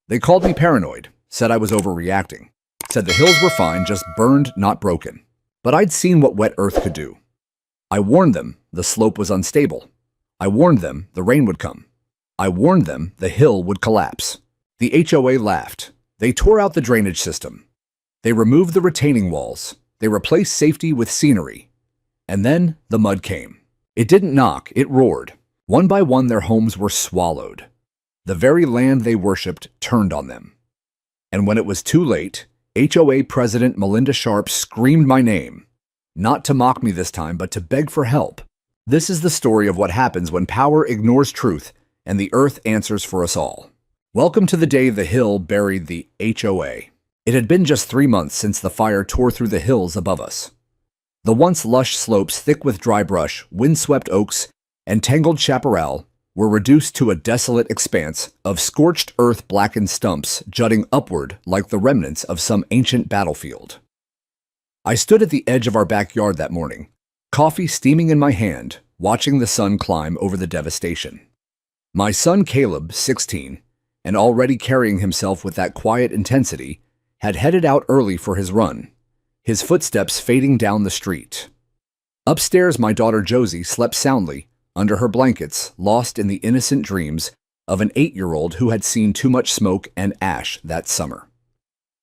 They called me paranoid, said I was overreacting, said the hills were fine, just burned, not broken. But I'd seen what wet earth could do. I warned them the slope was unstable. I warned them the rain would come. I warned them the hill would collapse. The HOA laughed. They tore out the drainage system. They removed the retaining walls. They replaced safety with scenery. And then the mud came. It didn't knock, it roared. One by one their homes were swallowed. The very land they worshipped turned on them. And when it was too late, HOA President Melinda Sharp screamed my name. Not to mock me this time, but to beg for help. This is the story of what happens when power ignores truth and the earth answers for us all. Welcome to the day the hill buried the HOA. It had been just 3 months since the fire tore through the hills above us. The once lush slopes thick with dry brush, windswept oaks, and tangled chaparral were reduced to a desolate expanse of scorched earth blackened stumps jutting upward like the remnants of some ancient battlefield. I stood at the edge of our backyard that morning, coffee steaming in my hand, watching the sun climb over the devastation. My son Caleb, 16, and already carrying himself with that quiet intensity, had headed out early for his run, his footsteps fading down the street. Upstairs, my daughter Josie slept soundly under her blankets, lost in the innocent dreams of an 8-year-old who had seen too much smoke and ash that summer.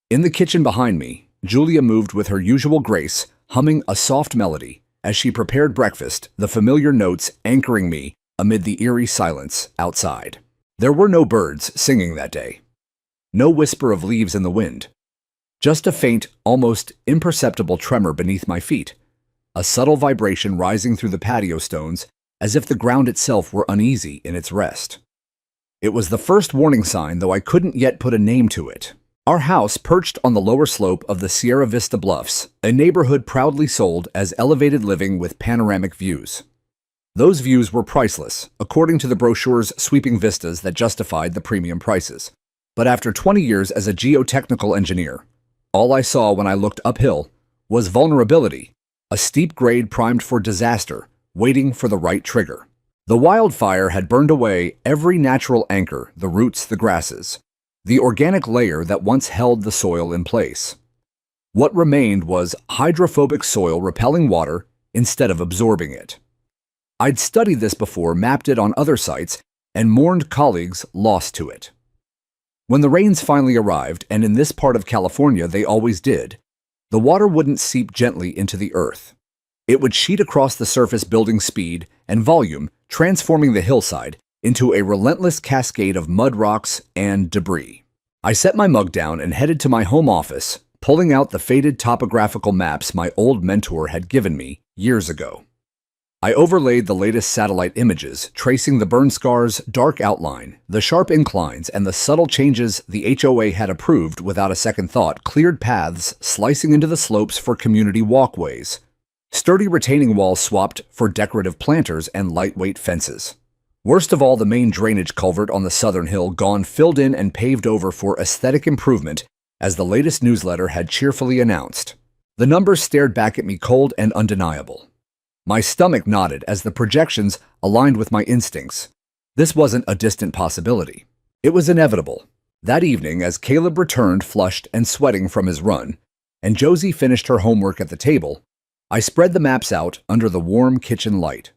In the kitchen behind me, Julia moved with her usual grace, humming a soft melody as she prepared breakfast, the familiar notes anchoring me amid the eerie silence outside. There were no birds singing that day. No whisper of leaves in the wind. Just a faint, almost imperceptible tremor beneath my feet, a subtle vibration rising through the patio stones as if the ground itself were uneasy in its rest. It was the first warning sign, though I couldn't yet put a name to it. Our house perched on the lower slope of the Sierra Vista Bluffs, a neighborhood proudly sold as elevated living with panoramic views. Those views were priceless, according to the brochure's sweeping vistas that justified the premium prices. But after 20 years as a geotechnical engineer, all I saw when I looked uphill was vulnerability, a steep grade primed for disaster, waiting for the right trigger. The wildfire had burned away every natural anchor, the roots, the grasses, the organic layer that once held the soil in place. What remained was hydrophobic soil repelling water instead of absorbing it. I'd studied this before, mapped it on other sites, and mourned colleagues lost to it. When the rains finally arrived, and in this part of California they always did, the water wouldn't seep gently into the earth. It would sheet across the surface, building speed and volume, transforming the hillside into a relentless cascade of mud rocks and debris. I set my mug down and headed to my home office, pulling out the faded topographical maps my old mentor had given me years ago. I overlaid the latest satellite images, tracing the burn scars' dark outline, the sharp inclines, and the subtle changes the HOA had approved without a second thought, cleared paths slicing into the slopes for community walkways, sturdy retaining walls swapped for decorative planters and lightweight fences. Worst of all, the main drainage culvert on the southern hill gone, filled in and paved over for aesthetic improvement, as the latest newsletter had cheerfully announced. The numbers stared back at me, cold and undeniable. My stomach nodded as the projections aligned with my instincts. This wasn't a distant possibility. It was inevitable. That evening, as Caleb returned flushed and sweating from his run, and Josie finished her homework at the table, I spread the maps out under the warm kitchen light.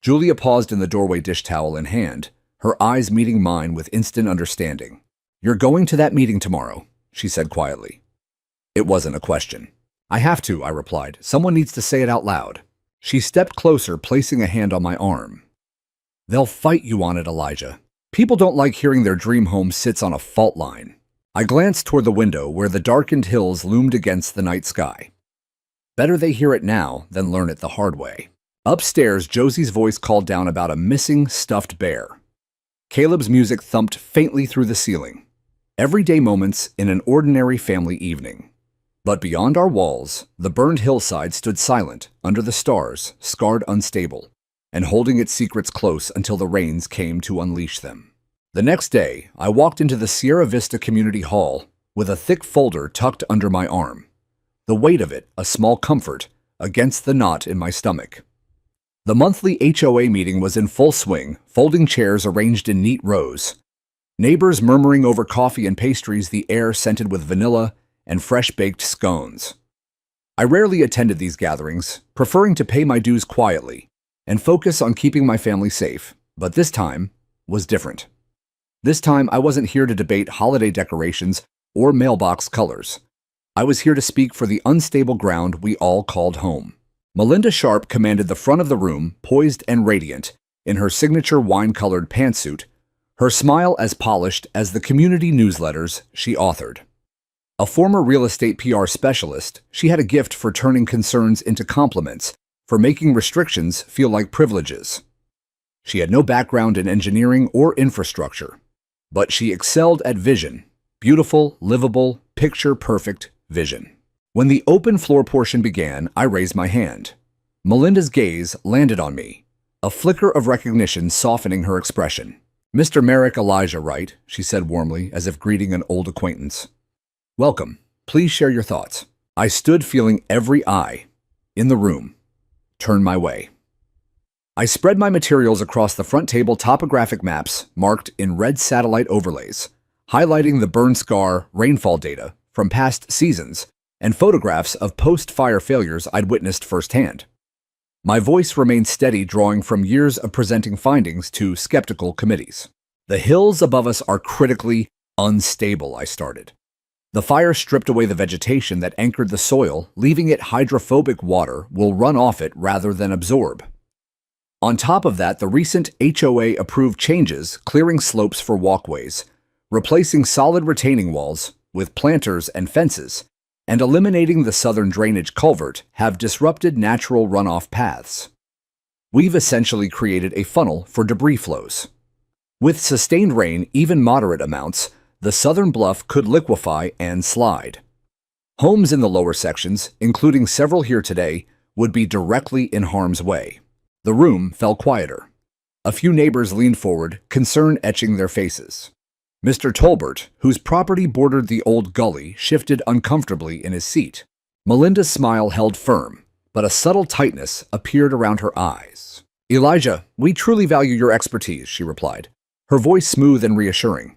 Julia paused in the doorway, dish towel in hand, her eyes meeting mine with instant understanding. "You're going to that meeting tomorrow," she said quietly. It wasn't a question. "I have to," I replied. "Someone needs to say it out loud." She stepped closer, placing a hand on my arm. "They'll fight you on it, Elijah. People don't like hearing their dream home sits on a fault line." I glanced toward the window where the darkened hills loomed against the night sky. Better they hear it now than learn it the hard way. Upstairs, Josie's voice called down about a missing stuffed bear. Caleb's music thumped faintly through the ceiling. Everyday moments in an ordinary family evening. But beyond our walls, the burned hillside stood silent under the stars, scarred, unstable, and holding its secrets close until the rains came to unleash them. The next day, I walked into the Sierra Vista Community Hall with a thick folder tucked under my arm. The weight of it, a small comfort, against the knot in my stomach. The monthly HOA meeting was in full swing, folding chairs arranged in neat rows. Neighbors murmuring over coffee and pastries, the air scented with vanilla and fresh-baked scones. I rarely attended these gatherings, preferring to pay my dues quietly and focus on keeping my family safe, but this time was different. This time, I wasn't here to debate holiday decorations or mailbox colors. I was here to speak for the unstable ground we all called home. Melinda Sharp commanded the front of the room, poised and radiant, in her signature wine-colored pantsuit, her smile as polished as the community newsletters she authored. A former real estate PR specialist, she had a gift for turning concerns into compliments, for making restrictions feel like privileges. She had no background in engineering or infrastructure, but she excelled at vision, beautiful, livable, picture-perfect vision. When the open floor portion began, I raised my hand. Melinda's gaze landed on me, a flicker of recognition softening her expression. "Mr. Merrick Elijah Wright," she said warmly, as if greeting an old acquaintance. "Welcome. Please share your thoughts." I stood feeling every eye in the room turn my way. I spread my materials across the front table, topographic maps marked in red satellite overlays, highlighting the burn scar rainfall data from past seasons and photographs of post-fire failures I'd witnessed firsthand. My voice remained steady, drawing from years of presenting findings to skeptical committees. "The hills above us are critically unstable," I started. "The fire stripped away the vegetation that anchored the soil, leaving it hydrophobic. Water will run off it rather than absorb. On top of that, the recent HOA-approved changes, clearing slopes for walkways, replacing solid retaining walls with planters and fences, and eliminating the southern drainage culvert, have disrupted natural runoff paths. We've essentially created a funnel for debris flows. With sustained rain, even moderate amounts, the southern bluff could liquefy and slide. Homes in the lower sections, including several here today, would be directly in harm's way." The room fell quieter. A few neighbors leaned forward, concern etching their faces. Mr. Tolbert, whose property bordered the old gully, shifted uncomfortably in his seat. Melinda's smile held firm, but a subtle tightness appeared around her eyes. "Elijah, we truly value your expertise," she replied, her voice smooth and reassuring.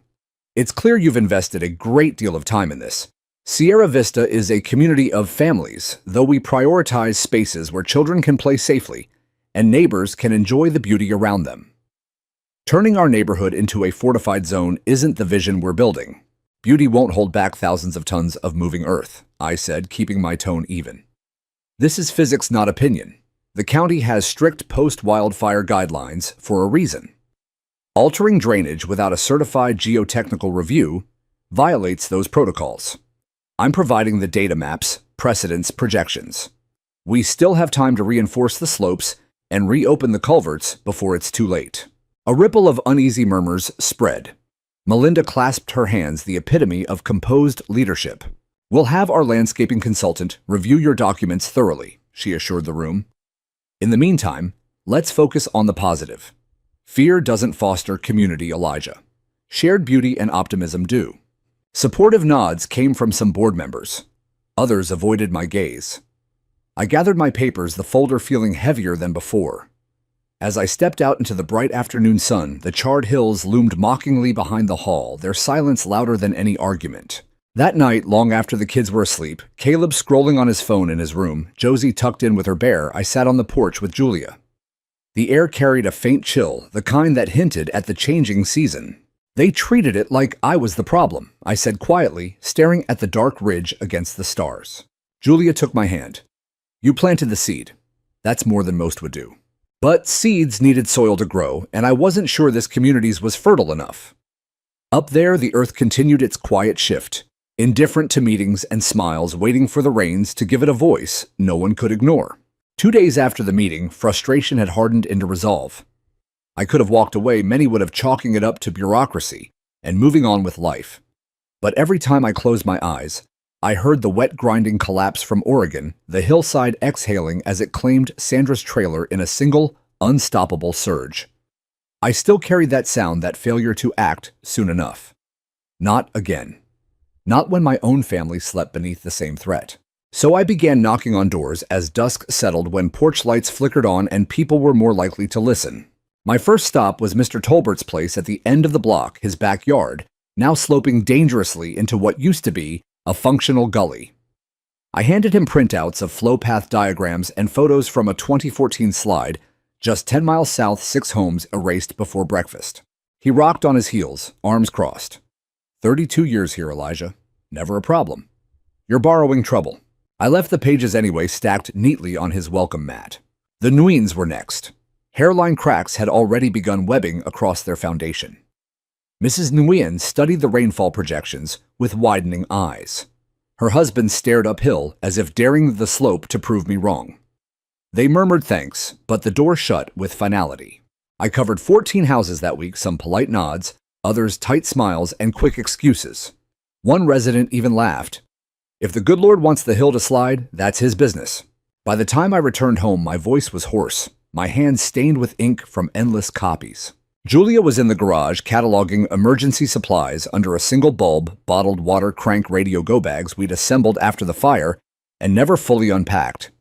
"It's clear you've invested a great deal of time in this. Sierra Vista is a community of families, though we prioritize spaces where children can play safely and neighbors can enjoy the beauty around them. Turning our neighborhood into a fortified zone isn't the vision we're building. Beauty won't hold back thousands of tons of moving earth," I said, keeping my tone even. "This is physics, not opinion. The county has strict post-wildfire guidelines for a reason. Altering drainage without a certified geotechnical review violates those protocols. I'm providing the data maps, precedents, projections. We still have time to reinforce the slopes and reopen the culverts before it's too late." A ripple of uneasy murmurs spread. Melinda clasped her hands, the epitome of composed leadership. "We'll have our landscaping consultant review your documents thoroughly," she assured the room. "In the meantime, let's focus on the positive. Fear doesn't foster community, Elijah. Shared beauty and optimism do." Supportive nods came from some board members. Others avoided my gaze. I gathered my papers, the folder feeling heavier than before. As I stepped out into the bright afternoon sun, the charred hills loomed mockingly behind the hall, their silence louder than any argument. That night, long after the kids were asleep, Caleb scrolling on his phone in his room, Josie tucked in with her bear, I sat on the porch with Julia. The air carried a faint chill, the kind that hinted at the changing season. "They treated it like I was the problem," I said quietly, staring at the dark ridge against the stars. Julia took my hand. "You planted the seed. That's more than most would do. But seeds needed soil to grow, and I wasn't sure this community's was fertile enough." Up there, the earth continued its quiet shift, indifferent to meetings and smiles, waiting for the rains to give it a voice no one could ignore. 2 days after the meeting, frustration had hardened into resolve. I could have walked away, many would have chalking it up to bureaucracy and moving on with life. But every time I closed my eyes, I heard the wet grinding collapse from Oregon, the hillside exhaling as it claimed Sandra's trailer in a single, unstoppable surge. I still carried that sound, that failure to act soon enough. Not again. Not when my own family slept beneath the same threat. So I began knocking on doors as dusk settled, when porch lights flickered on and people were more likely to listen. My first stop was Mr. Tolbert's place at the end of the block, his backyard, now sloping dangerously into what used to be a functional gully. I handed him printouts of flow path diagrams and photos from a 2014 slide, just 10 miles south, 6 homes erased before breakfast. He rocked on his heels, arms crossed. 32 years here, Elijah. Never a problem. You're borrowing trouble. I left the pages anyway stacked neatly on his welcome mat. The Nguyen's were next. Hairline cracks had already begun webbing across their foundation. Mrs. Nguyen studied the rainfall projections with widening eyes. Her husband stared uphill as if daring the slope to prove me wrong. They murmured thanks, but the door shut with finality. I covered 14 houses that week, some polite nods, others tight smiles and quick excuses. One resident even laughed. If the good Lord wants the hill to slide, that's his business. By the time I returned home, my voice was hoarse, my hands stained with ink from endless copies. Julia was in the garage cataloging emergency supplies under a single bulb, bottled water crank radio go bags we'd assembled after the fire and never fully unpacked.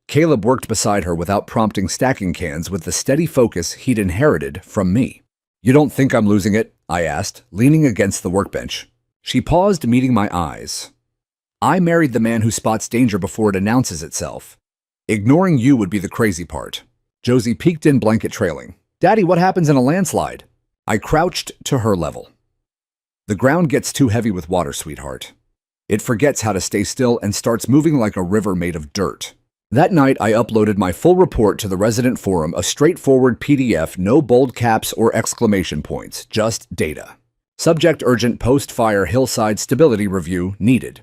Caleb worked beside her without prompting, stacking cans with the steady focus he'd inherited from me. You don't think I'm losing it? I asked, leaning against the workbench. She paused, meeting my eyes. I married the man who spots danger before it announces itself. Ignoring you would be the crazy part. Josie peeked in, blanket trailing. Daddy, what happens in a landslide? I crouched to her level. The ground gets too heavy with water, sweetheart. It forgets how to stay still and starts moving like a river made of dirt. That night, I uploaded my full report to the resident forum, a straightforward PDF, no bold caps or exclamation points, just data. Subject: urgent post-fire hillside stability review needed.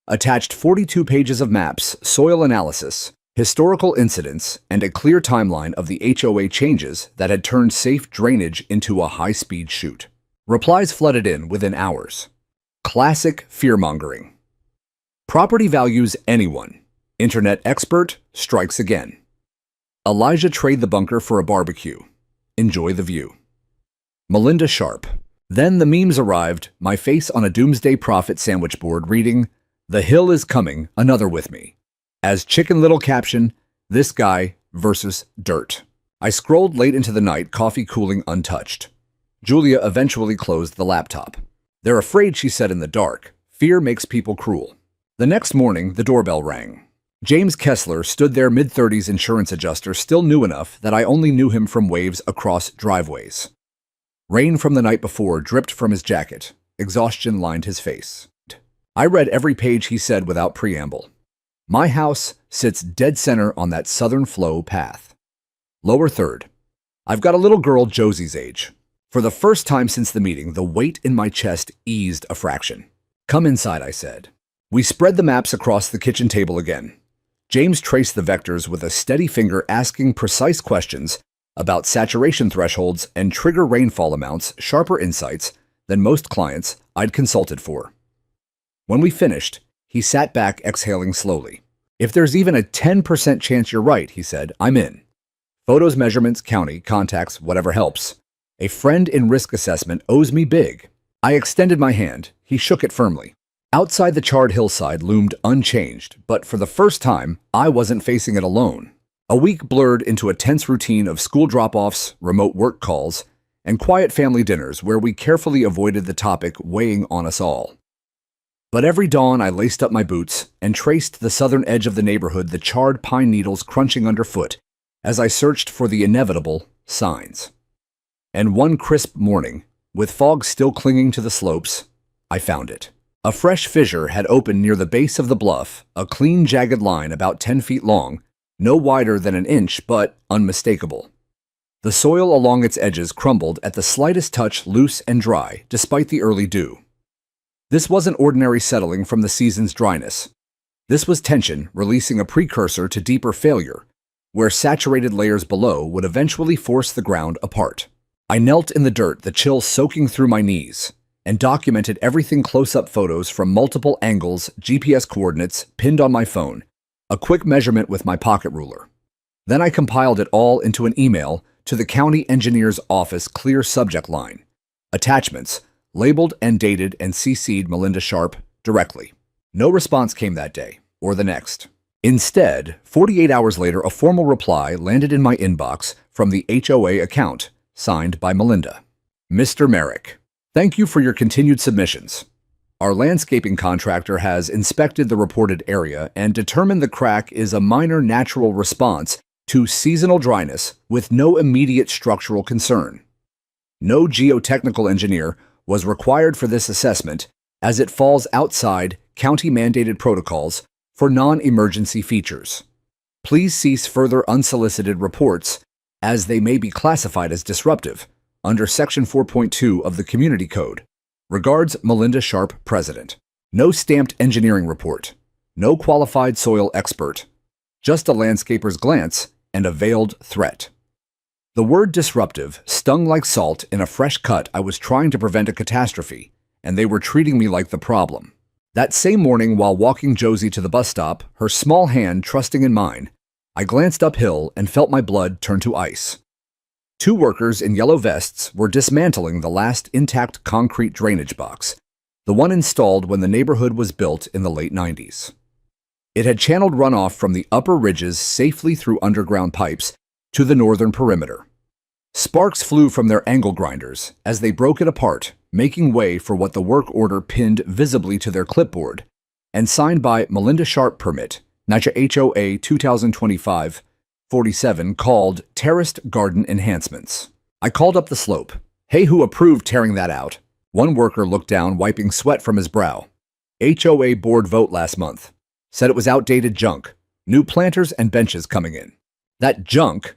Attached 42 pages of maps, soil analysis, historical incidents, and a clear timeline of the HOA changes that had turned safe drainage into a high-speed chute. Replies flooded in within hours. Classic fear-mongering. Property values anyone. Internet expert strikes again. Elijah, trade the bunker for a barbecue. Enjoy the view. Melinda Sharp. Then the memes arrived, my face on a doomsday prophet sandwich board reading, "The hill is coming, another with me." As Chicken Little caption, "This guy versus dirt." I scrolled late into the night, coffee cooling untouched. Julia eventually closed the laptop. They're afraid, she said in the dark. Fear makes people cruel. The next morning, the doorbell rang. James Kessler stood there, mid-30s insurance adjuster, still new enough that I only knew him from waves across driveways. Rain from the night before dripped from his jacket. Exhaustion lined his face. I read every page he said without preamble. My house sits dead center on that southern flow path. Lower third. I've got a little girl Josie's age. For the first time since the meeting, the weight in my chest eased a fraction. Come inside, I said. We spread the maps across the kitchen table again. James traced the vectors with a steady finger, asking precise questions about saturation thresholds and trigger rainfall amounts, sharper insights than most clients I'd consulted for. When we finished, he sat back, exhaling slowly. If there's even a 10% chance you're right, he said, I'm in. Photos, measurements, county, contacts, whatever helps. A friend in risk assessment owes me big. I extended my hand. He shook it firmly. Outside, the charred hillside loomed unchanged, but for the first time, I wasn't facing it alone. A week blurred into a tense routine of school drop-offs, remote work calls, and quiet family dinners where we carefully avoided the topic weighing on us all. But every dawn, I laced up my boots and traced the southern edge of the neighborhood, the charred pine needles crunching underfoot, as I searched for the inevitable signs. And one crisp morning, with fog still clinging to the slopes, I found it. A fresh fissure had opened near the base of the bluff, a clean, jagged line about 10 feet long, no wider than an inch, but unmistakable. The soil along its edges crumbled at the slightest touch, loose and dry, despite the early dew. This wasn't ordinary settling from the season's dryness. This was tension releasing a precursor to deeper failure, where saturated layers below would eventually force the ground apart. I knelt in the dirt, the chill soaking through my knees, and documented everything: close-up photos from multiple angles, GPS coordinates pinned on my phone, a quick measurement with my pocket ruler. Then I compiled it all into an email to the county engineer's office, clear subject line. Attachments, labeled and dated, and CC'd Melinda Sharp directly. No response came that day, or the next. Instead, 48 hours later, a formal reply landed in my inbox from the HOA account, signed by Melinda. Mr. Merrick, thank you for your continued submissions. Our landscaping contractor has inspected the reported area and determined the crack is a minor natural response to seasonal dryness with no immediate structural concern. No geotechnical engineer was required for this assessment as it falls outside county-mandated protocols for non-emergency features. Please cease further unsolicited reports as they may be classified as disruptive under Section 4.2 of the Community Code. Regards, Melinda Sharp, President. No stamped engineering report. No qualified soil expert. Just a landscaper's glance and a veiled threat. The word disruptive stung like salt in a fresh cut. I was trying to prevent a catastrophe, and they were treating me like the problem. That same morning, while walking Josie to the bus stop, her small hand trusting in mine, I glanced uphill and felt my blood turn to ice. Two workers in yellow vests were dismantling the last intact concrete drainage box, the one installed when the neighborhood was built in the late 90s. It had channeled runoff from the upper ridges safely through underground pipes to the northern perimeter. Sparks flew from their angle grinders as they broke it apart, making way for what the work order pinned visibly to their clipboard and signed by Melinda Sharp Permit, NYCHA HOA 2025-47, called Terraced Garden Enhancements. I called up the slope. Hey, who approved tearing that out? One worker looked down, wiping sweat from his brow. HOA board vote last month. Said it was outdated junk. New planters and benches coming in. That junk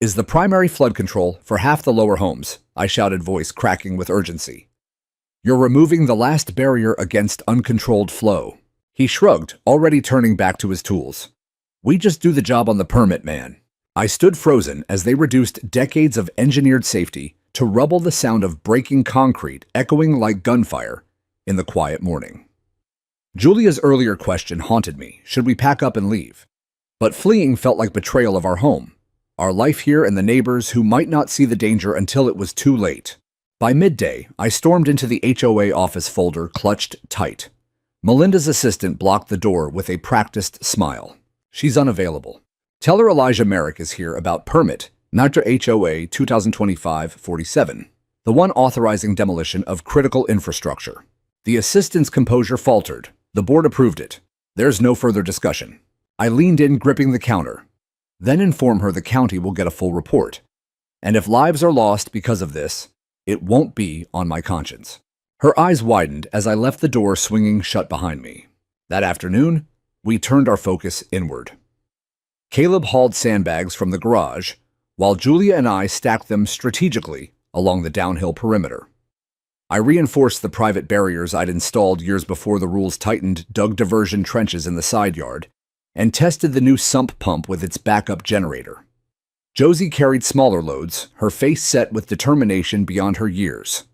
is the primary flood control for half the lower homes, I shouted, voice cracking with urgency. You're removing the last barrier against uncontrolled flow. He shrugged, already turning back to his tools. We just do the job on the permit, man. I stood frozen as they reduced decades of engineered safety to rubble, the sound of breaking concrete echoing like gunfire in the quiet morning. Julia's earlier question haunted me. Should we pack up and leave? But fleeing felt like betrayal of our home, our life here, and the neighbors who might not see the danger until it was too late. By midday, I stormed into the HOA office, folder clutched tight. Melinda's assistant blocked the door with a practiced smile. She's unavailable. Tell her Elijah Merrick is here about permit, NYCHA HOA 2025-47, the one authorizing demolition of critical infrastructure. The assistant's composure faltered. The board approved it. There's no further discussion. I leaned in, gripping the counter. Then inform her the county will get a full report. And if lives are lost because of this, it won't be on my conscience. Her eyes widened as I left the door swinging shut behind me. That afternoon, we turned our focus inward. Caleb hauled sandbags from the garage, while Julia and I stacked them strategically along the downhill perimeter. I reinforced the private barriers I'd installed years before the rules tightened, dug diversion trenches in the side yard, and tested the new sump pump with its backup generator. Josie carried smaller loads, her face set with determination beyond her years.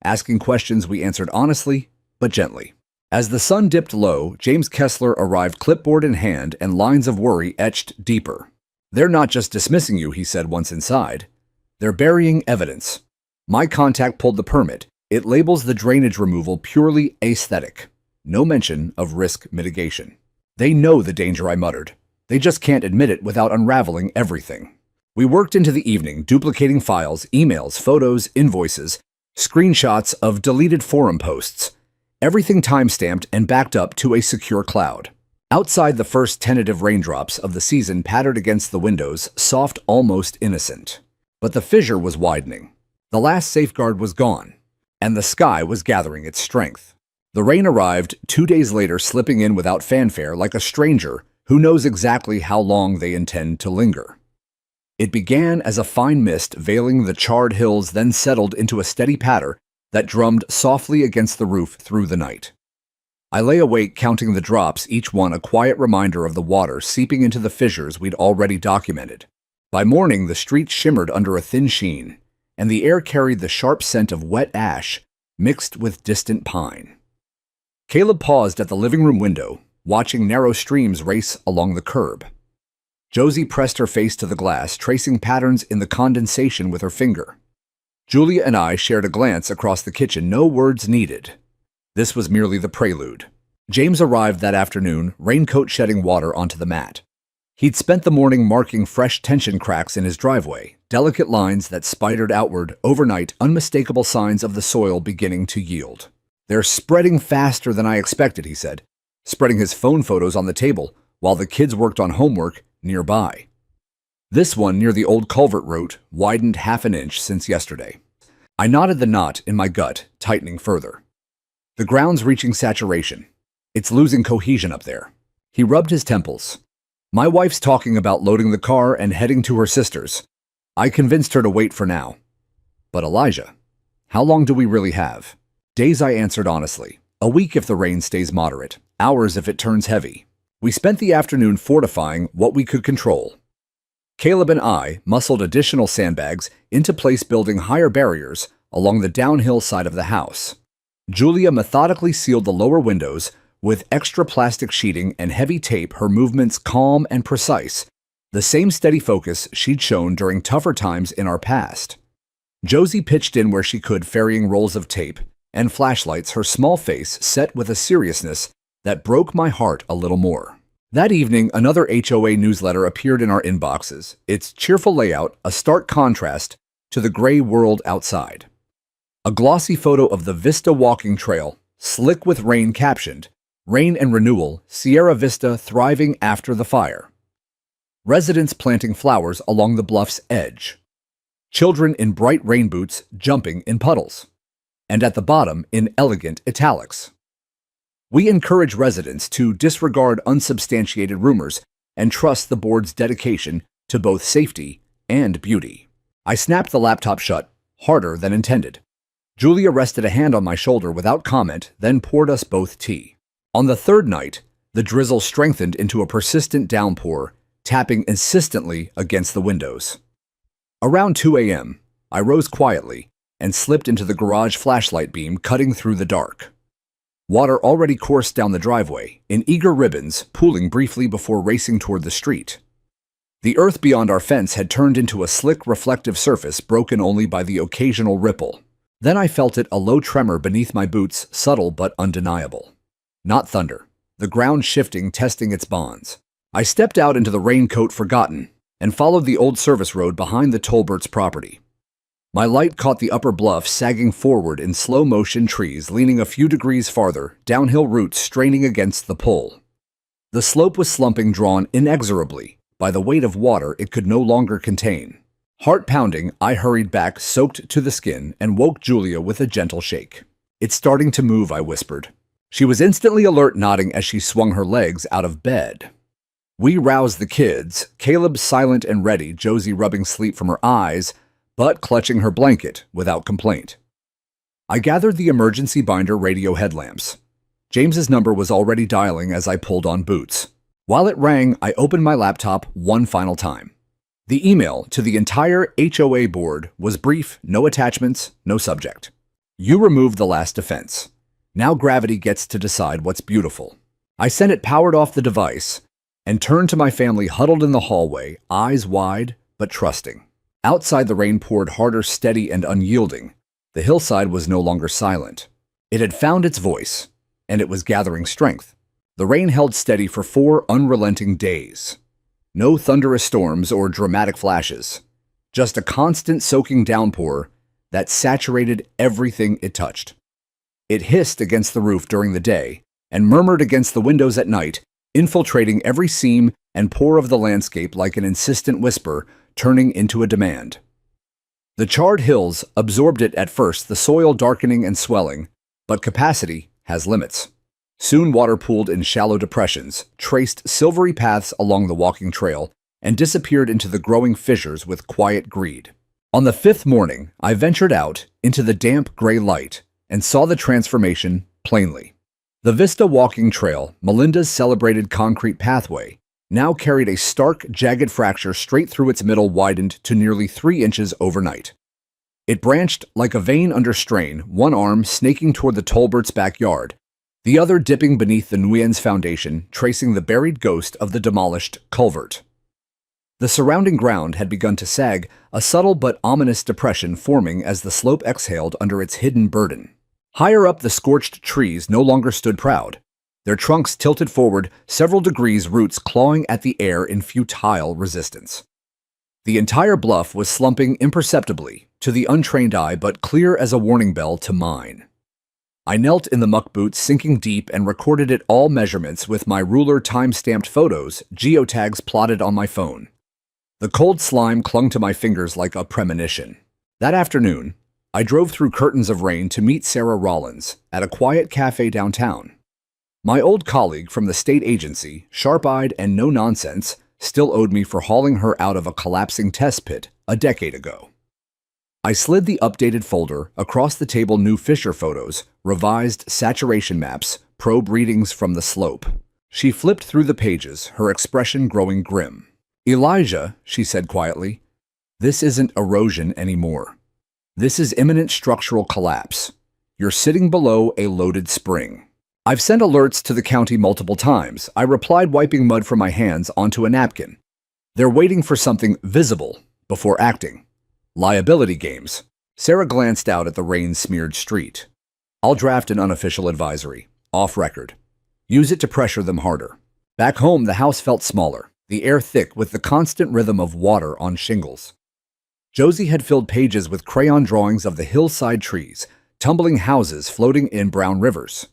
Asking questions, we answered honestly, but gently. As the sun dipped low, James Kessler arrived, clipboard in hand, and lines of worry etched deeper. They're not just dismissing you, he said once inside. They're burying evidence. My contact pulled the permit. It labels the drainage removal purely aesthetic. No mention of risk mitigation. They know the danger, I muttered. They just can't admit it without unraveling everything. We worked into the evening, duplicating files, emails, photos, invoices, screenshots of deleted forum posts. Everything time-stamped and backed up to a secure cloud. Outside, the first tentative raindrops of the season pattered against the windows, soft, almost innocent. But the fissure was widening. The last safeguard was gone, and the sky was gathering its strength. The rain arrived 2 days later, slipping in without fanfare like a stranger who knows exactly how long they intend to linger. It began as a fine mist veiling the charred hills, then settled into a steady patter that drummed softly against the roof through the night. I lay awake counting the drops, each one a quiet reminder of the water seeping into the fissures we'd already documented. By morning, the streets shimmered under a thin sheen, and the air carried the sharp scent of wet ash mixed with distant pine. Caleb paused at the living room window, watching narrow streams race along the curb. Josie pressed her face to the glass, tracing patterns in the condensation with her finger. Julia and I shared a glance across the kitchen, no words needed. This was merely the prelude. James arrived that afternoon, raincoat shedding water onto the mat. He'd spent the morning marking fresh tension cracks in his driveway, delicate lines that spidered outward, overnight unmistakable signs of the soil beginning to yield. "They're spreading faster than I expected," he said, spreading his phone photos on the table while the kids worked on homework nearby. This one near the old culvert route widened half an inch since yesterday. I knotted the knot in my gut, tightening further. The ground's reaching saturation. It's losing cohesion up there. He rubbed his temples. "My wife's talking about loading the car and heading to her sister's. I convinced her to wait for now." "But Elijah, how long do we really have?" "Days," I answered honestly. "A week if the rain stays moderate. Hours if it turns heavy." We spent the afternoon fortifying what we could control. Caleb and I muscled additional sandbags into place, building higher barriers along the downhill side of the house. Julia methodically sealed the lower windows with extra plastic sheeting and heavy tape, her movements calm and precise, the same steady focus she'd shown during tougher times in our past. Josie pitched in where she could, ferrying rolls of tape and flashlights, her small face set with a seriousness that broke my heart a little more. That evening, another HOA newsletter appeared in our inboxes, its cheerful layout a stark contrast to the gray world outside. A glossy photo of the Vista walking trail, slick with rain, captioned, "Rain and renewal, Sierra Vista thriving after the fire." Residents planting flowers along the bluff's edge. Children in bright rain boots jumping in puddles. And at the bottom, in elegant italics, "We encourage residents to disregard unsubstantiated rumors and trust the board's dedication to both safety and beauty." I snapped the laptop shut, harder than intended. Julia rested a hand on my shoulder without comment, then poured us both tea. On the third night, the drizzle strengthened into a persistent downpour, tapping insistently against the windows. Around 2 a.m., I rose quietly and slipped into the garage, flashlight beam cutting through the dark. Water already coursed down the driveway, in eager ribbons, pooling briefly before racing toward the street. The earth beyond our fence had turned into a slick, reflective surface broken only by the occasional ripple. Then I felt it, a low tremor beneath my boots, subtle but undeniable. Not thunder, the ground shifting, testing its bonds. I stepped out into the raincoat forgotten and followed the old service road behind the Tolbert's property. My light caught the upper bluff sagging forward in slow motion, trees leaning a few degrees farther, downhill roots straining against the pull. The slope was slumping, drawn inexorably by the weight of water it could no longer contain. Heart pounding, I hurried back, soaked to the skin, and woke Julia with a gentle shake. "It's starting to move," I whispered. She was instantly alert, nodding as she swung her legs out of bed. We roused the kids, Caleb silent and ready, Josie rubbing sleep from her eyes, but clutching her blanket without complaint. I gathered the emergency binder radio headlamps. James's number was already dialing as I pulled on boots. While it rang, I opened my laptop one final time. The email to the entire HOA board was brief, no attachments, no subject. "You removed the last offense. Now gravity gets to decide what's beautiful." I sent it, powered off the device, and turned to my family huddled in the hallway, eyes wide but trusting. Outside, the rain poured harder, steady and unyielding. The hillside was no longer silent. It had found its voice, and it was gathering strength. The rain held steady for 4 unrelenting days. No thunderous storms or dramatic flashes, just a constant soaking downpour that saturated everything it touched. It hissed against the roof during the day and murmured against the windows at night, infiltrating every seam and pore of the landscape like an insistent whisper, turning into a demand. The charred hills absorbed it at first, the soil darkening and swelling, but capacity has limits. Soon water pooled in shallow depressions, traced silvery paths along the walking trail, and disappeared into the growing fissures with quiet greed. On the 5th morning, I ventured out into the damp gray light and saw the transformation plainly. The Vista walking trail, Melinda's celebrated concrete pathway, now carried a stark, jagged fracture straight through its middle, widened to nearly 3 inches overnight. It branched like a vein under strain, one arm snaking toward the Tolberts' backyard, the other dipping beneath the Nguyen's foundation, tracing the buried ghost of the demolished culvert. The surrounding ground had begun to sag, a subtle but ominous depression forming as the slope exhaled under its hidden burden. Higher up, the scorched trees no longer stood proud, their trunks tilted forward several degrees, roots clawing at the air in futile resistance. The entire bluff was slumping imperceptibly to the untrained eye, but clear as a warning bell to mine. I knelt in the muck boots, sinking deep, and recorded it all, measurements with my ruler, time-stamped photos, geotags plotted on my phone. The cold slime clung to my fingers like a premonition. That afternoon, I drove through curtains of rain to meet Sarah Rollins at a quiet cafe downtown. My old colleague from the state agency, sharp-eyed and no-nonsense, still owed me for hauling her out of a collapsing test pit a decade ago. I slid the updated folder across the table, new Fisher photos, revised saturation maps, probe readings from the slope. She flipped through the pages, her expression growing grim. "Elijah," she said quietly, "this isn't erosion anymore. This is imminent structural collapse. You're sitting below a loaded spring." "I've sent alerts to the county multiple times," I replied, wiping mud from my hands onto a napkin. "They're waiting for something visible before acting. Liability games." Sarah glanced out at the rain-smeared street. "I'll draft an unofficial advisory, off record. Use it to pressure them harder." Back home, the house felt smaller, the air thick with the constant rhythm of water on shingles. Josie had filled pages with crayon drawings of the hillside trees, tumbling houses floating in brown rivers.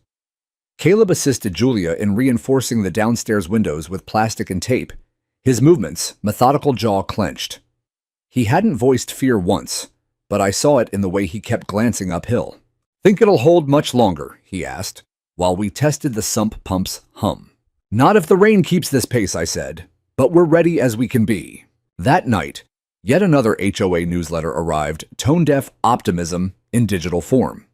Caleb assisted Julia in reinforcing the downstairs windows with plastic and tape, his movements, methodical, jaw clenched. He hadn't voiced fear once, but I saw it in the way he kept glancing uphill. "Think it'll hold much longer?" he asked, while we tested the sump pump's hum. "Not if the rain keeps this pace," I said, "but we're ready as we can be." That night, yet another HOA newsletter arrived, tone-deaf optimism in digital form.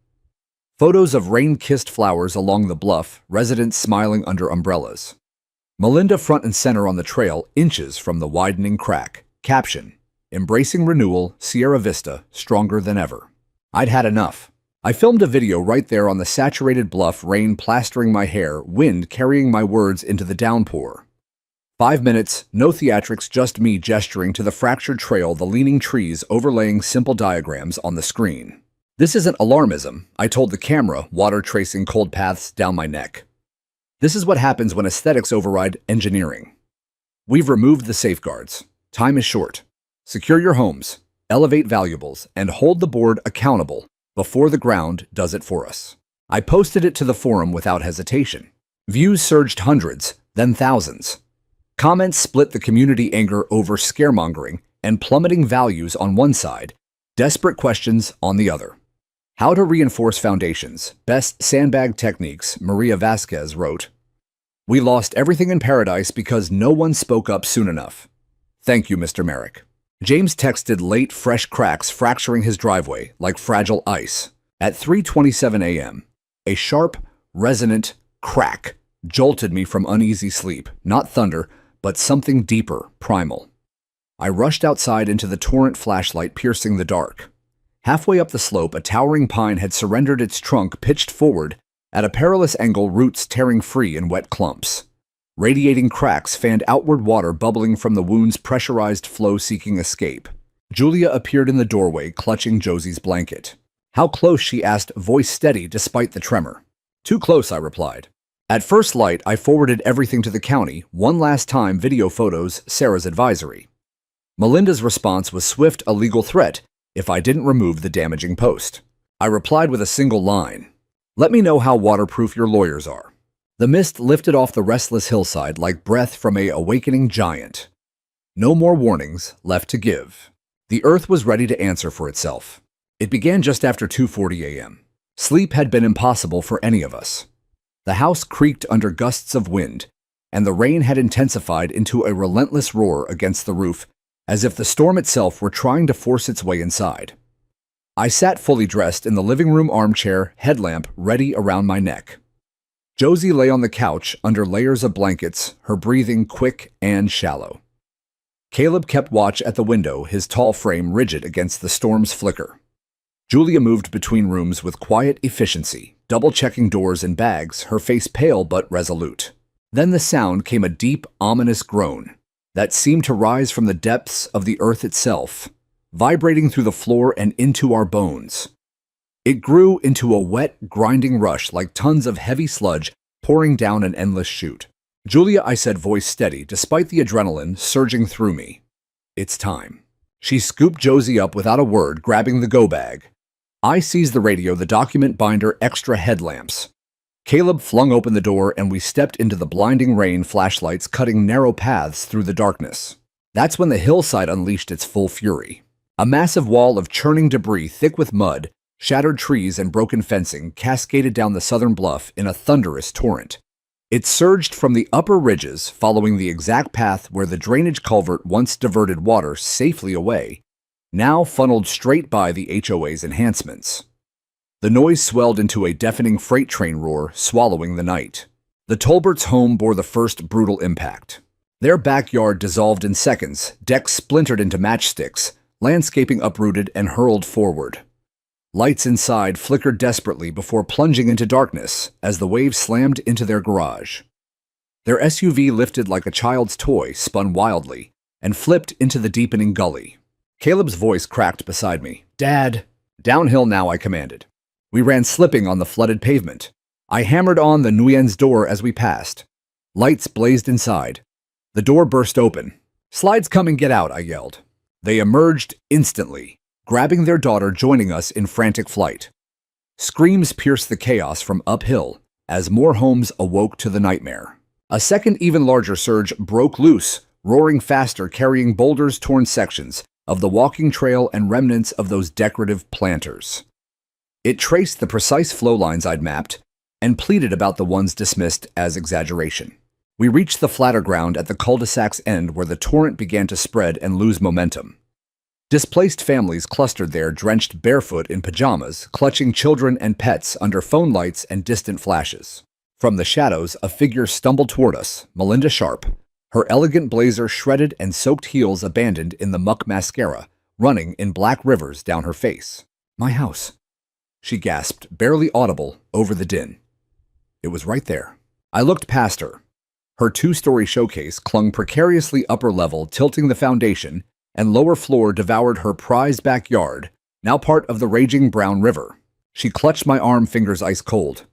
Photos of rain-kissed flowers along the bluff, residents smiling under umbrellas. Melinda front and center on the trail, inches from the widening crack. Caption: "Embracing renewal, Sierra Vista, stronger than ever." I'd had enough. I filmed a video right there on the saturated bluff, rain plastering my hair, wind carrying my words into the downpour. 5 minutes, no theatrics, just me gesturing to the fractured trail, the leaning trees overlaying simple diagrams on the screen. "This isn't alarmism," I told the camera, water tracing cold paths down my neck. "This is what happens when aesthetics override engineering. We've removed the safeguards. Time is short. Secure your homes, elevate valuables, and hold the board accountable before the ground does it for us." I posted it to the forum without hesitation. Views surged hundreds, then thousands. Comments split the community, anger over scaremongering and plummeting values on one side, desperate questions on the other. "How to reinforce foundations. Best sandbag techniques," Maria Vasquez wrote. "We lost everything in paradise because no one spoke up soon enough. Thank you, Mr. Merrick." James texted, late, fresh cracks fracturing his driveway like fragile ice. At 3:27 a.m., a sharp, resonant crack jolted me from uneasy sleep. Not thunder, but something deeper, primal. I rushed outside into the torrent, flashlight piercing the dark. Halfway up the slope, a towering pine had surrendered, its trunk pitched forward at a perilous angle, roots tearing free in wet clumps. Radiating cracks fanned outward, water bubbling from the wound's pressurized flow seeking escape. Julia appeared in the doorway, clutching Josie's blanket. "How close?" she asked, voice steady despite the tremor. "Too close," I replied. At first light, I forwarded everything to the county, one last time, video photos, Sarah's advisory. Melinda's response was swift, a legal threat if I didn't remove the damaging post. I replied with a single line: "Let me know how waterproof your lawyers are." The mist lifted off the restless hillside like breath from an awakening giant. No more warnings left to give. The earth was ready to answer for itself. It began just after 2:40 a.m. Sleep had been impossible for any of us. The house creaked under gusts of wind, and the rain had intensified into a relentless roar against the roof, as if the storm itself were trying to force its way inside. I sat fully dressed in the living room armchair, headlamp ready around my neck. Josie lay on the couch under layers of blankets, her breathing quick and shallow. Caleb kept watch at the window, his tall frame rigid against the storm's flicker. Julia moved between rooms with quiet efficiency, double-checking doors and bags, her face pale but resolute. Then the sound came, a deep, ominous groan that seemed to rise from the depths of the earth itself, vibrating through the floor and into our bones. It grew into a wet, grinding rush like tons of heavy sludge pouring down an endless chute. "Julia," I said, voice steady, despite the adrenaline surging through me. "It's time." She scooped Josie up without a word, grabbing the go bag. I seized the radio, the document binder, extra headlamps. Caleb flung open the door, and we stepped into the blinding rain, flashlights cutting narrow paths through the darkness. That's when the hillside unleashed its full fury. A massive wall of churning debris, thick with mud, shattered trees, and broken fencing, cascaded down the southern bluff in a thunderous torrent. It surged from the upper ridges, following the exact path where the drainage culvert once diverted water safely away, now funneled straight by the HOA's enhancements. The noise swelled into a deafening freight train roar, swallowing the night. The Tolberts' home bore the first brutal impact. Their backyard dissolved in seconds, decks splintered into matchsticks, landscaping uprooted and hurled forward. Lights inside flickered desperately before plunging into darkness as the waves slammed into their garage. Their SUV lifted like a child's toy, spun wildly, and flipped into the deepening gully. Caleb's voice cracked beside me. "Dad!" "Downhill now," I commanded. We ran slipping on the flooded pavement. I hammered on the Nguyen's door as we passed. Lights blazed inside. The door burst open. "Slides, come and get out," I yelled. They emerged instantly, grabbing their daughter, joining us in frantic flight. Screams pierced the chaos from uphill as more homes awoke to the nightmare. A second, even larger surge broke loose, roaring faster, carrying boulders, torn sections of the walking trail, and remnants of those decorative planters. It traced the precise flow lines I'd mapped and pleaded about the ones dismissed as exaggeration. We reached the flatter ground at the cul-de-sac's end where the torrent began to spread and lose momentum. Displaced families clustered there, drenched barefoot in pajamas, clutching children and pets under phone lights and distant flashes. From the shadows, a figure stumbled toward us, Melinda Sharp, her elegant blazer shredded and soaked heels abandoned in the muck mascara, running in black rivers down her face. "My house," she gasped, barely audible over the din. It was right there. I looked past her. Her two-story showcase clung precariously upper level, tilting the foundation, and lower floor devoured her prized backyard, now part of the raging brown river. She clutched my arm, fingers ice cold.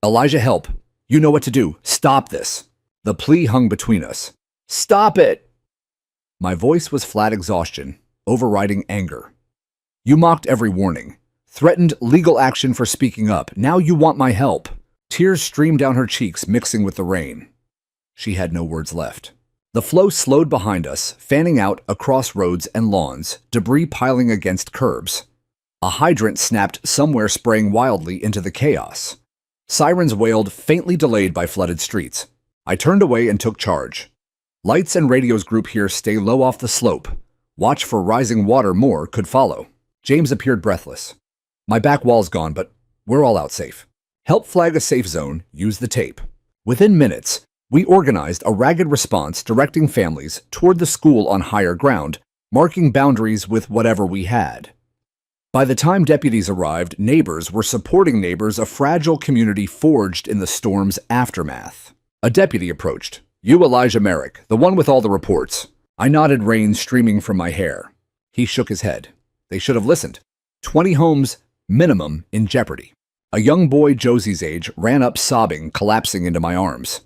"Elijah, help. You know what to do. Stop this." The plea hung between us. "Stop it!" My voice was flat exhaustion, overriding anger. "You mocked every warning. Threatened legal action for speaking up. Now you want my help." Tears streamed down her cheeks, mixing with the rain. She had no words left. The flow slowed behind us, fanning out across roads and lawns, debris piling against curbs. A hydrant snapped somewhere, spraying wildly into the chaos. Sirens wailed, faintly delayed by flooded streets. I turned away and took charge. "Lights and radios group here, stay low off the slope. Watch for rising water, more could follow." James appeared breathless. "My back wall's gone, but we're all out safe. Help flag a safe zone, use the tape." Within minutes, we organized a ragged response, directing families toward the school on higher ground, marking boundaries with whatever we had. By the time deputies arrived, neighbors were supporting neighbors, a fragile community forged in the storm's aftermath. A deputy approached. "You Elijah Merrick, the one with all the reports." I nodded, rain streaming from my hair. He shook his head. They should have listened. 20 homes, minimum, in jeopardy. A young boy Josie's age ran up sobbing, collapsing into my arms.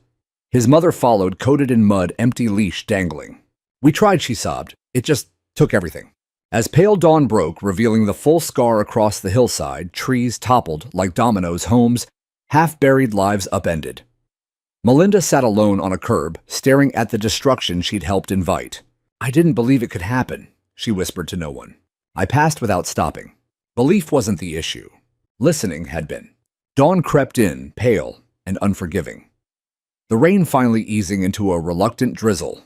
His mother followed, coated in mud, empty leash dangling. "We tried," she sobbed. "It just took everything." As pale dawn broke, revealing the full scar across the hillside, trees toppled like dominoes, homes, half-buried, lives upended. Melinda sat alone on a curb, staring at the destruction she'd helped invite. "I didn't believe it could happen," she whispered to no one. I passed without stopping. Belief wasn't the issue. Listening had been. Dawn crept in, pale and unforgiving. The rain finally easing into a reluctant drizzle.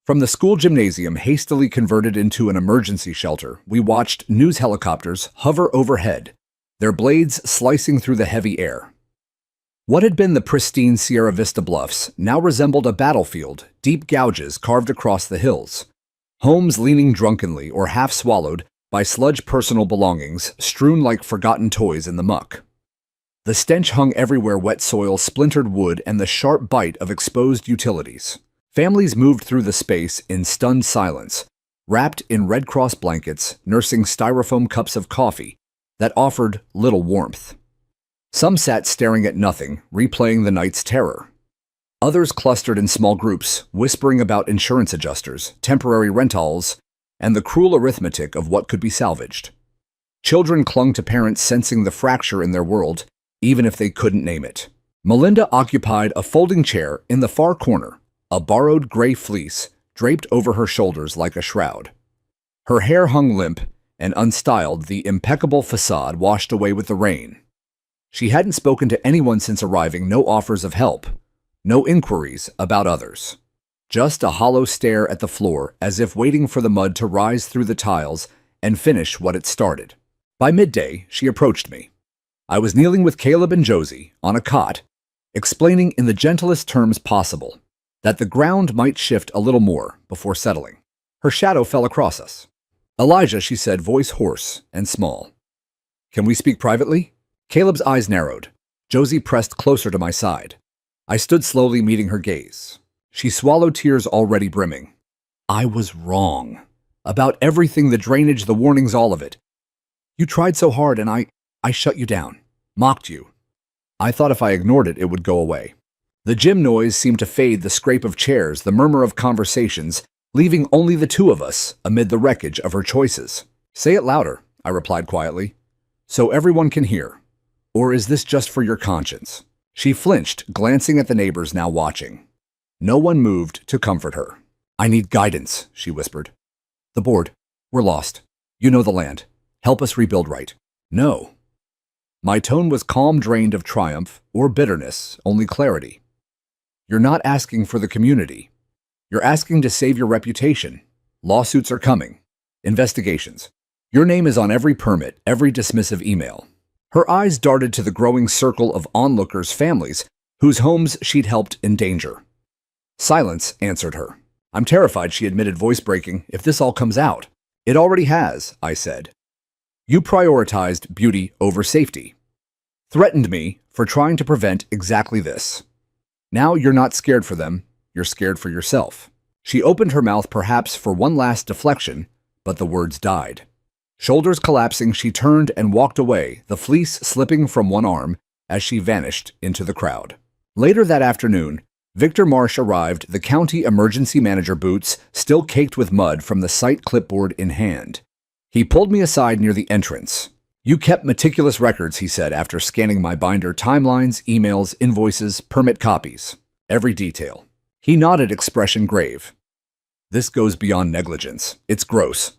From the school gymnasium, hastily converted into an emergency shelter, we watched news helicopters hover overhead, their blades slicing through the heavy air. What had been the pristine Sierra Vista bluffs now resembled a battlefield, deep gouges carved across the hills. Homes leaning drunkenly or half swallowed by sludge, personal belongings strewn like forgotten toys in the muck. The stench hung everywhere, wet soil, splintered wood, and the sharp bite of exposed utilities. Families moved through the space in stunned silence, wrapped in Red Cross blankets, nursing styrofoam cups of coffee that offered little warmth. Some sat staring at nothing, replaying the night's terror. Others clustered in small groups, whispering about insurance adjusters, temporary rentals, and the cruel arithmetic of what could be salvaged. Children clung to parents, sensing the fracture in their world, even if they couldn't name it. Melinda occupied a folding chair in the far corner, a borrowed gray fleece draped over her shoulders like a shroud. Her hair hung limp and unstyled, the impeccable facade washed away with the rain. She hadn't spoken to anyone since arriving, no offers of help, no inquiries about others. Just a hollow stare at the floor, as if waiting for the mud to rise through the tiles and finish what it started. By midday, she approached me. I was kneeling with Caleb and Josie on a cot, explaining in the gentlest terms possible that the ground might shift a little more before settling. Her shadow fell across us. "Elijah," she said, voice hoarse and small. "Can we speak privately?" Caleb's eyes narrowed. Josie pressed closer to my side. I stood slowly, meeting her gaze. She swallowed, tears already brimming. "I was wrong. About everything, the drainage, the warnings, all of it. You tried so hard and I shut you down, mocked you. I thought if I ignored it, it would go away." The gym noise seemed to fade, the scrape of chairs, the murmur of conversations, leaving only the two of us amid the wreckage of her choices. "Say it louder," I replied quietly, "so everyone can hear. Or is this just for your conscience?" She flinched, glancing at the neighbors now watching. No one moved to comfort her. "I need guidance," she whispered. "The board. We're lost. You know the land. Help us rebuild right." "No." My tone was calm, drained of triumph or bitterness, only clarity. "You're not asking for the community. You're asking to save your reputation. Lawsuits are coming. Investigations. Your name is on every permit, every dismissive email." Her eyes darted to the growing circle of onlookers, families whose homes she'd helped endanger. Silence answered her. "I'm terrified," she admitted, voice breaking, "if this all comes out." "It already has," I said. "You prioritized beauty over safety. Threatened me for trying to prevent exactly this. Now you're not scared for them, you're scared for yourself." She opened her mouth, perhaps for one last deflection, but the words died. Shoulders collapsing, she turned and walked away, the fleece slipping from one arm as she vanished into the crowd. Later that afternoon, Victor Marsh arrived, the county emergency manager, boots still caked with mud, from the site, clipboard in hand. He pulled me aside near the entrance. "You kept meticulous records," he said after scanning my binder, "timelines, emails, invoices, permit copies. Every detail." He nodded, expression grave. "This goes beyond negligence. It's gross.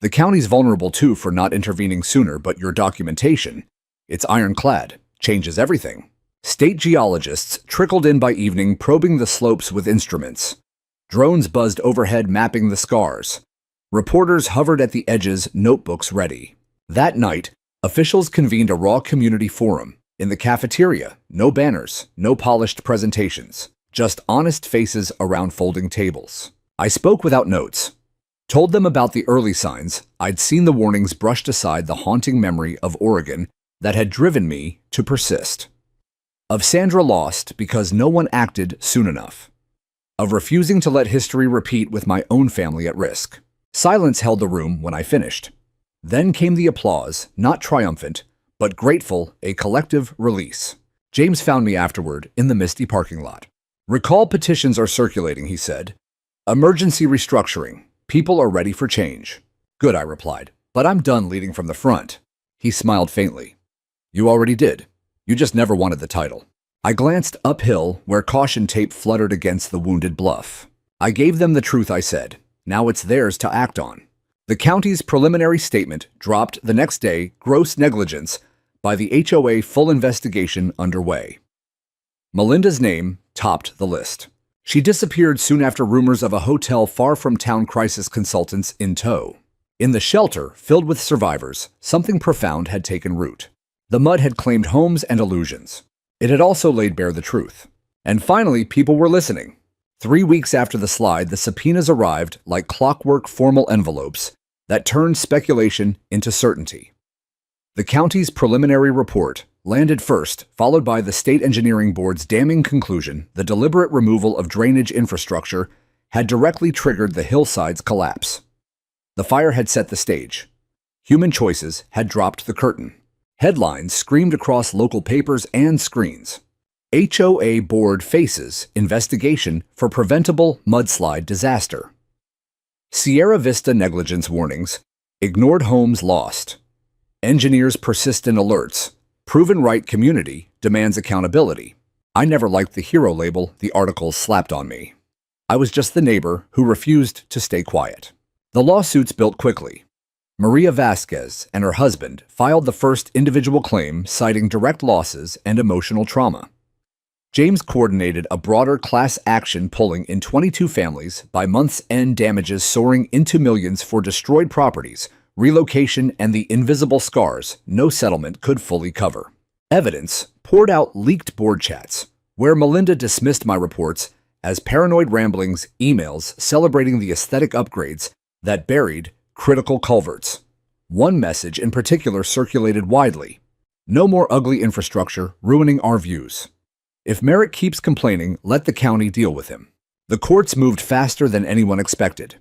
The county's vulnerable too for not intervening sooner, but your documentation, it's ironclad, changes everything." State geologists trickled in by evening, probing the slopes with instruments. Drones buzzed overhead, mapping the scars. Reporters hovered at the edges, notebooks ready. That night, officials convened a raw community forum. In the cafeteria, no banners, no polished presentations, just honest faces around folding tables. I spoke without notes. Told them about the early signs. I'd seen the warnings, brushed aside the haunting memory of Oregon that had driven me to persist. Of Sandra lost because no one acted soon enough. Of refusing to let history repeat with my own family at risk. Silence held the room when I finished. Then came the applause, not triumphant, but grateful, a collective release. James found me afterward in the misty parking lot. "Recall petitions are circulating," he said. "Emergency restructuring. People are ready for change." "Good," I replied, "but I'm done leading from the front." He smiled faintly. "You already did. You just never wanted the title." I glanced uphill where caution tape fluttered against the wounded bluff. "I gave them the truth," I said. "Now it's theirs to act on." The county's preliminary statement dropped the next day, gross negligence, by the HOA, full investigation underway. Melinda's name topped the list. She disappeared soon after, rumors of a hotel far from town, crisis consultants in tow. In the shelter, filled with survivors, something profound had taken root. The mud had claimed homes and illusions. It had also laid bare the truth. And finally, people were listening. 3 weeks after the slide, the subpoenas arrived like clockwork, formal envelopes that turned speculation into certainty. The county's preliminary report landed first, followed by the state engineering board's damning conclusion: the deliberate removal of drainage infrastructure had directly triggered the hillside's collapse. The fire had set the stage. Human choices had dropped the curtain. Headlines screamed across local papers and screens. HOA board faces investigation for preventable mudslide disaster. Sierra Vista negligence warnings. Ignored homes lost. Engineers persist in alerts. Proven right community demands accountability. I never liked the hero label the articles slapped on me. I was just the neighbor who refused to stay quiet. The lawsuits built quickly. Maria Vasquez and her husband filed the first individual claim citing direct losses and emotional trauma. James coordinated a broader class action pulling in 22 families by month's end damages soaring into millions for destroyed properties, relocation, and the invisible scars no settlement could fully cover. Evidence poured out leaked board chats, where Melinda dismissed my reports as paranoid ramblings, emails celebrating the aesthetic upgrades that buried critical culverts. One message in particular circulated widely: no more ugly infrastructure ruining our views. If Merrick keeps complaining, let the county deal with him. The courts moved faster than anyone expected.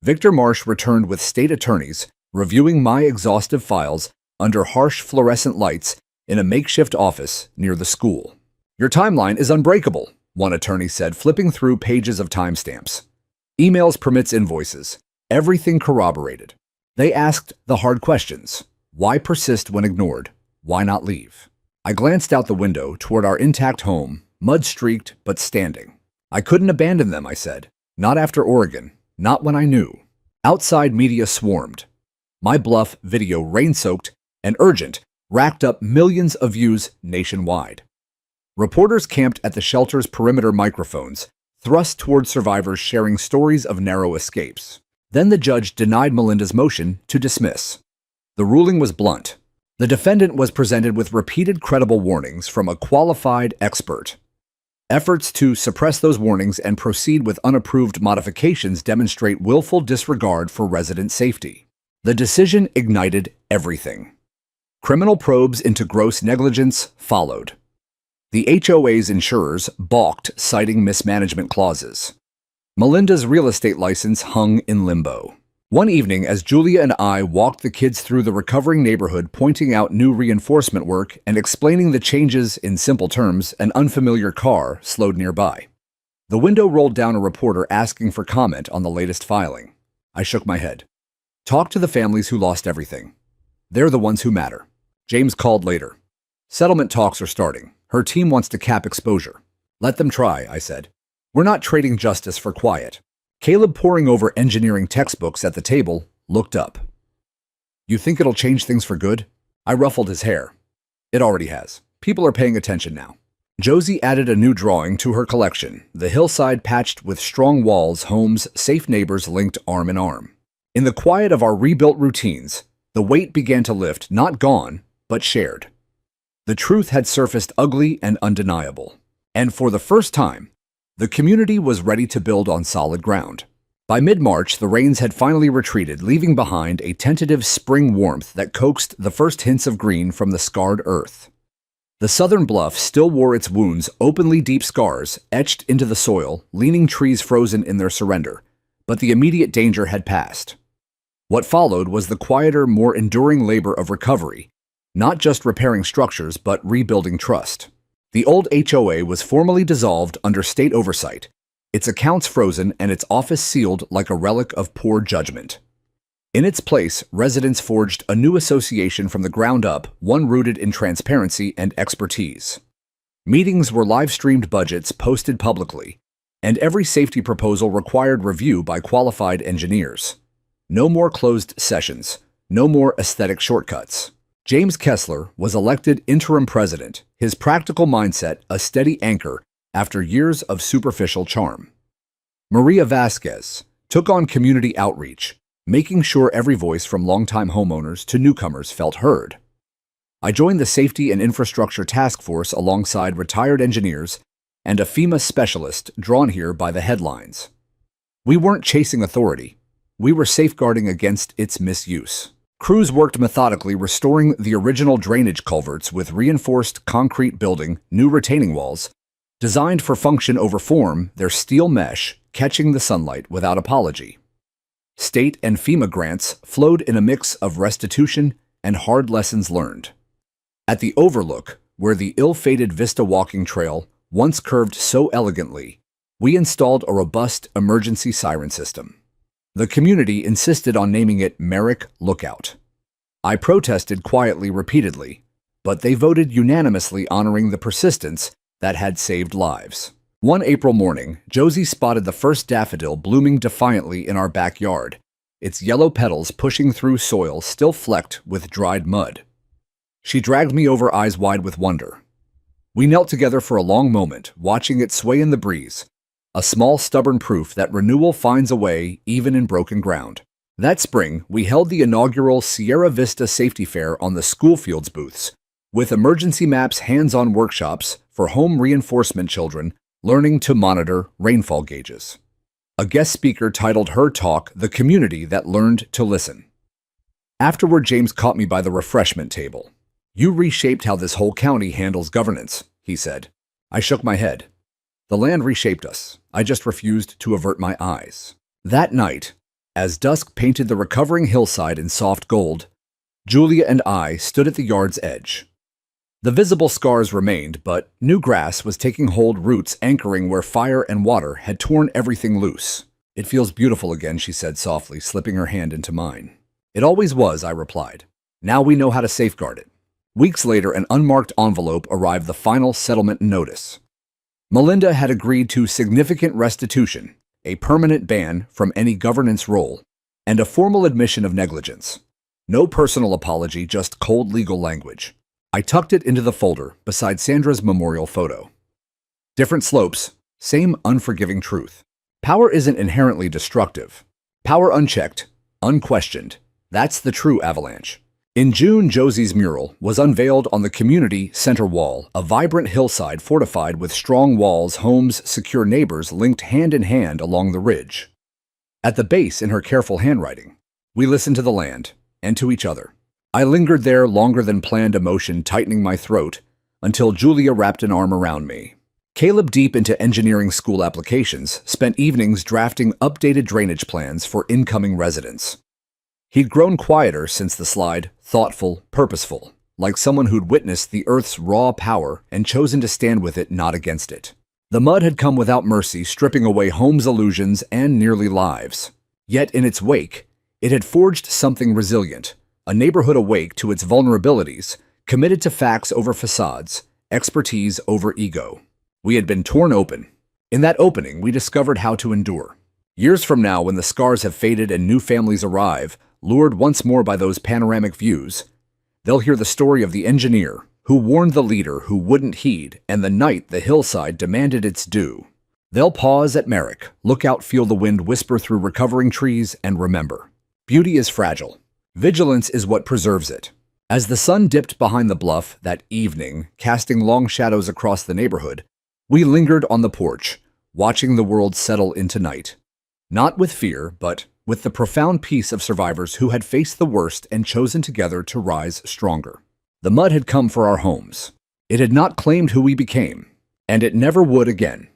Victor Marsh returned with state attorneys, reviewing my exhaustive files under harsh fluorescent lights in a makeshift office near the school. Your timeline is unbreakable, one attorney said, flipping through pages of timestamps. Emails, permits, invoices. Everything corroborated. They asked the hard questions. Why persist when ignored? Why not leave? I glanced out the window toward our intact home, mud-streaked but standing. I couldn't abandon them, I said. Not after Oregon. Not when I knew. Outside media swarmed. My bluff video, rain-soaked and urgent, racked up millions of views nationwide. Reporters camped at the shelter's perimeter, microphones thrust toward survivors sharing stories of narrow escapes. Then the judge denied Melinda's motion to dismiss. The ruling was blunt. The defendant was presented with repeated credible warnings from a qualified expert. Efforts to suppress those warnings and proceed with unapproved modifications demonstrate willful disregard for resident safety. The decision ignited everything. Criminal probes into gross negligence followed. The HOA's insurers balked, citing mismanagement clauses. Melinda's real estate license hung in limbo. One evening, as Julia and I walked the kids through the recovering neighborhood, pointing out new reinforcement work and explaining the changes in simple terms, an unfamiliar car slowed nearby. The window rolled down a reporter asking for comment on the latest filing. I shook my head. Talk to the families who lost everything. They're the ones who matter. James called later. Settlement talks are starting. Her team wants to cap exposure. Let them try, I said. We're not trading justice for quiet. Caleb, poring over engineering textbooks at the table, looked up. You think it'll change things for good? I ruffled his hair. It already has. People are paying attention now. Josie added a new drawing to her collection, the hillside patched with strong walls, homes, safe neighbors linked arm in arm. In the quiet of our rebuilt routines, the weight began to lift, not gone, but shared. The truth had surfaced, ugly and undeniable. And for the first time, the community was ready to build on solid ground. By mid-March, the rains had finally retreated, leaving behind a tentative spring warmth that coaxed the first hints of green from the scarred earth. The southern bluff still wore its wounds, openly deep scars etched into the soil, leaning trees frozen in their surrender, but the immediate danger had passed. What followed was the quieter, more enduring labor of recovery, not just repairing structures, but rebuilding trust. The old HOA was formally dissolved under state oversight, its accounts frozen and its office sealed like a relic of poor judgment. In its place, residents forged a new association from the ground up, one rooted in transparency and expertise. Meetings were live-streamed, budgets posted publicly, and every safety proposal required review by qualified engineers. No more closed sessions, no more aesthetic shortcuts. James Kessler was elected interim president, his practical mindset a steady anchor after years of superficial charm. Maria Vasquez took on community outreach, making sure every voice from longtime homeowners to newcomers felt heard. I joined the Safety and Infrastructure Task Force alongside retired engineers and a FEMA specialist drawn here by the headlines. We weren't chasing authority. We were safeguarding against its misuse. Crews worked methodically, restoring the original drainage culverts with reinforced concrete building, new retaining walls, designed for function over form, their steel mesh catching the sunlight without apology. State and FEMA grants flowed in a mix of restitution and hard lessons learned. At the overlook, where the ill-fated Vista walking trail once curved so elegantly, we installed a robust emergency siren system. The community insisted on naming it Merrick Lookout. I protested quietly repeatedly, but they voted unanimously honoring the persistence that had saved lives. One April morning, Josie spotted the first daffodil blooming defiantly in our backyard, its yellow petals pushing through soil still flecked with dried mud. She dragged me over, eyes wide with wonder. We knelt together for a long moment, watching it sway in the breeze, a small stubborn proof that renewal finds a way even in broken ground. That spring, we held the inaugural Sierra Vista Safety Fair on the school fields booths, with emergency maps, hands-on workshops for home reinforcement children learning to monitor rainfall gauges. A guest speaker titled her talk, "The Community That Learned to Listen." Afterward, James caught me by the refreshment table. "You reshaped how this whole county handles governance," he said. I shook my head. "The land reshaped us. I just refused to avert my eyes." That night, as dusk painted the recovering hillside in soft gold, Julia and I stood at the yard's edge. The visible scars remained, but new grass was taking hold, roots anchoring where fire and water had torn everything loose. "It feels beautiful again," she said softly, slipping her hand into mine. "It always was," I replied. "Now we know how to safeguard it." Weeks later, an unmarked envelope arrived, the final settlement notice. Melinda had agreed to significant restitution, a permanent ban from any governance role, and a formal admission of negligence. No personal apology, just cold legal language. I tucked it into the folder beside Sandra's memorial photo. Different slopes, same unforgiving truth. Power isn't inherently destructive. Power unchecked, unquestioned, that's the true avalanche. In June, Josie's mural was unveiled on the community center wall, a vibrant hillside fortified with strong walls, homes, secure neighbors linked hand in hand along the ridge. At the base, in her careful handwriting, "We listened to the land and to each other." I lingered there longer than planned, emotion tightening my throat, until Julia wrapped an arm around me. Caleb, deep into engineering school applications, spent evenings drafting updated drainage plans for incoming residents. He'd grown quieter since the slide, thoughtful, purposeful, like someone who'd witnessed the Earth's raw power and chosen to stand with it, not against it. The mud had come without mercy, stripping away homes' illusions and nearly lives. Yet in its wake, it had forged something resilient, a neighborhood awake to its vulnerabilities, committed to facts over facades, expertise over ego. We had been torn open. In that opening, we discovered how to endure. Years from now, when the scars have faded and new families arrive, lured once more by those panoramic views, they'll hear the story of the engineer who warned the leader who wouldn't heed, and the night the hillside demanded its due. They'll pause at Merrick, look out, feel the wind whisper through recovering trees, and remember, beauty is fragile. Vigilance is what preserves it. As the sun dipped behind the bluff that evening, casting long shadows across the neighborhood, we lingered on the porch, watching the world settle into night. Not with fear, but with the profound peace of survivors who had faced the worst and chosen together to rise stronger. The mud had come for our homes. It had not claimed who we became, and it never would again.